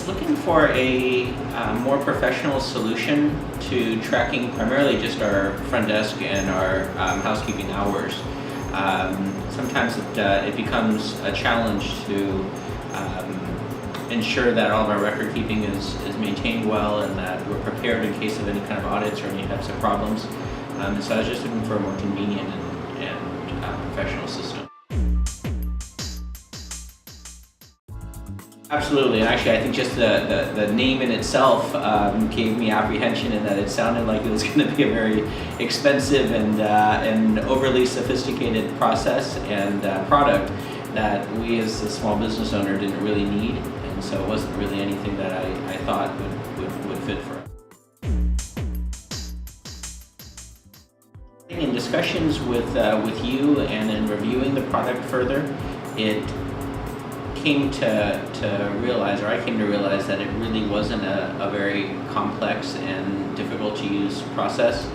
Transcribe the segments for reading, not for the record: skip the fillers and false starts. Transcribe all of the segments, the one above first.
was looking for a more professional solution to tracking primarily just our front desk and our housekeeping hours. Sometimes it becomes a challenge to ensure that all of our record keeping is maintained well and that we're prepared in case of any kind of audits or any types of problems. So I was just looking for a more convenient and professional system. Absolutely, and actually I think just the name in itself gave me apprehension in that it sounded like it was going to be a very expensive and overly sophisticated process and product that we as a small business owner didn't really need, and so it wasn't really anything that I thought would fit for us. In discussions with you and in reviewing the product further, it came to realize, or I came to realize, that it really wasn't a very complex and difficult to use process.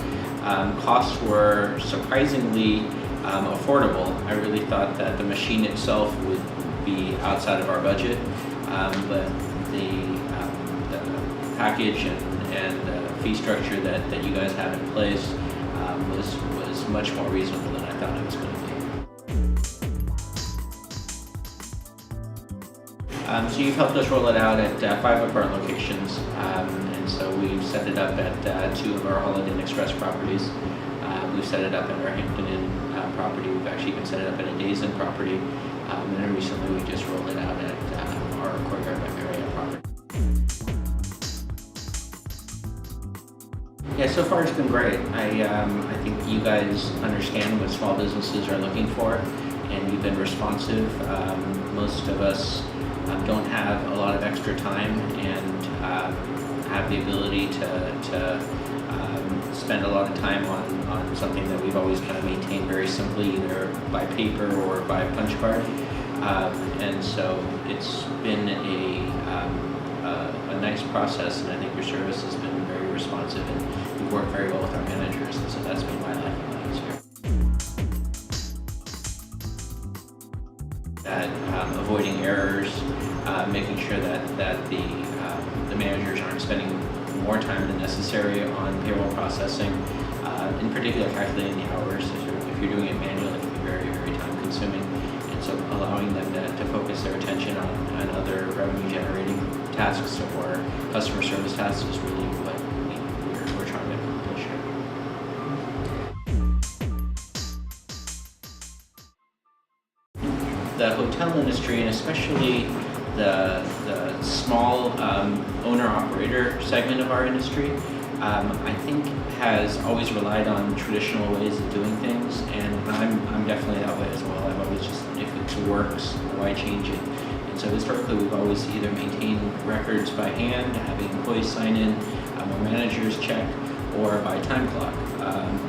Costs were surprisingly affordable. I really thought that the machine itself would be outside of our budget, but the package and fee structure that you guys have in place was much more reasonable than I thought it was going to be. So you've helped us roll it out at 5 of our locations, and so we've set it up at 2 of our Holiday Inn Express properties. We've set it up at our Hampton Inn property. We've actually even set it up at a Days Inn property, and then recently we just rolled it out at our Courtyard by Marriott property. Yeah, so far it's been great. I think you guys understand what small businesses are looking for, and you've been responsive. Most of us don't have a lot of extra time and have the ability to spend a lot of time on something that we've always kind of maintained very simply, either by paper or by punch card. And so it's been a nice process, and I think your service has been very responsive, and you've worked very well with our managers, and so that's been my liking about this here. That avoiding errors, making sure that the managers aren't spending more time than necessary on payroll processing, in particular calculating the hours. If you're doing it manually, it can be very, very time consuming, and so allowing them to focus their attention on other revenue generating tasks or customer service tasks is really what we're trying to accomplish here. The hotel industry, and especially the small owner-operator segment of our industry, I think has always relied on traditional ways of doing things, and I'm definitely that way as well. I've always just, if it works, why change it? And so historically we've always either maintained records by hand, having employees sign in, or managers check, or by time clock,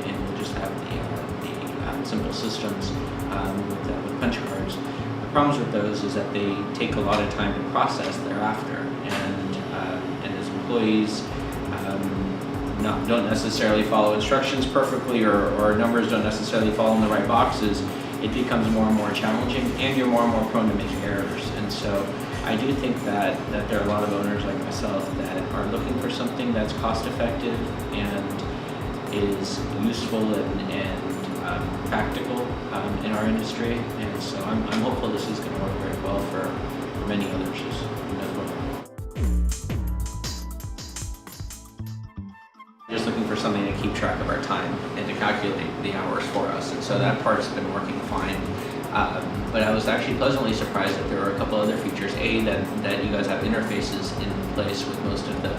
and we'll just have the simple systems with punch cards. The problems with those is that they take a lot of time to process thereafter, and as employees don't necessarily follow instructions perfectly, or numbers don't necessarily fall in the right boxes, it becomes more and more challenging, and you're more and more prone to make errors. And so I do think that there are a lot of owners like myself that are looking for something that's cost effective and is useful and practical in our industry, and so I'm hopeful this is going to work very well for many others as well. Just looking for something to keep track of our time and to calculate the hours for us, and so that part's been working fine. But I was actually pleasantly surprised that there were a couple other features. That you guys have interfaces in place with most of the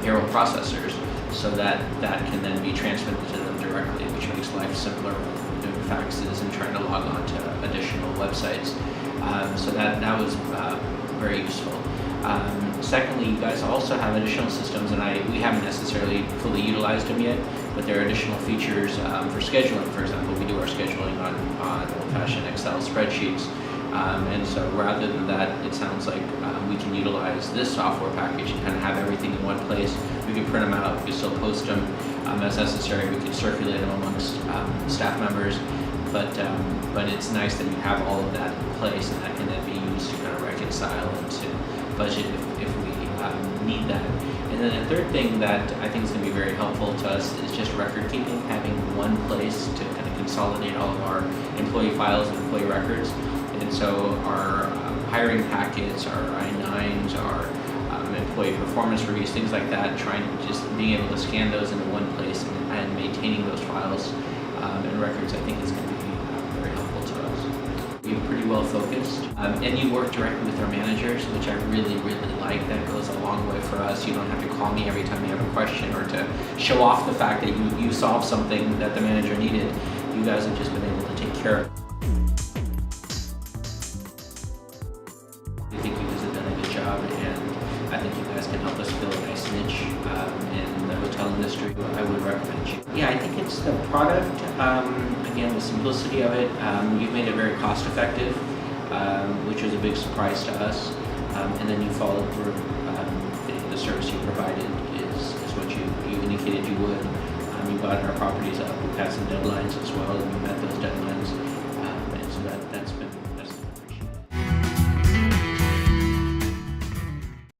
payroll processors, so that can then be transmitted to them directly, which makes life simpler when doing faxes and trying to log on to additional websites. So that was very useful. Secondly, you guys also have additional systems, and we haven't necessarily fully utilized them yet, but there are additional features for scheduling. For example, we do our scheduling on old-fashioned Excel spreadsheets. And so rather than that, it sounds like we can utilize this software package and kind of have everything in one place. We can print them out, we can still post them as necessary, we can circulate them amongst staff members, but it's nice that you have all of that in place, and that can then be used to kind of reconcile and to budget if we need that. And then the third thing that I think is going to be very helpful to us is just record keeping, having one place to kind of consolidate all of our employee files and employee records. And so our hiring packets, our I-9s, our employee performance reviews, things like that, trying to just being able to scan those into one place and maintaining those files and records, I think is going to be very helpful to us. We're pretty well focused, and you work directly with our managers, which I really, really like. That goes a long way for us. You don't have to call me every time you have a question or to show off the fact that you solved something that the manager needed. You guys have just been able to take care of it. I think you guys have done a good job, and I think you guys can help us build a nice niche in the hotel industry. I would recommend you. Yeah, I think it's the product, again, the simplicity of it. You've made it very cost effective, which was a big surprise to us. And then you followed through. The service you provided is what you indicated you would. You bought our properties up. We've had some deadlines as well, and we met those deadlines.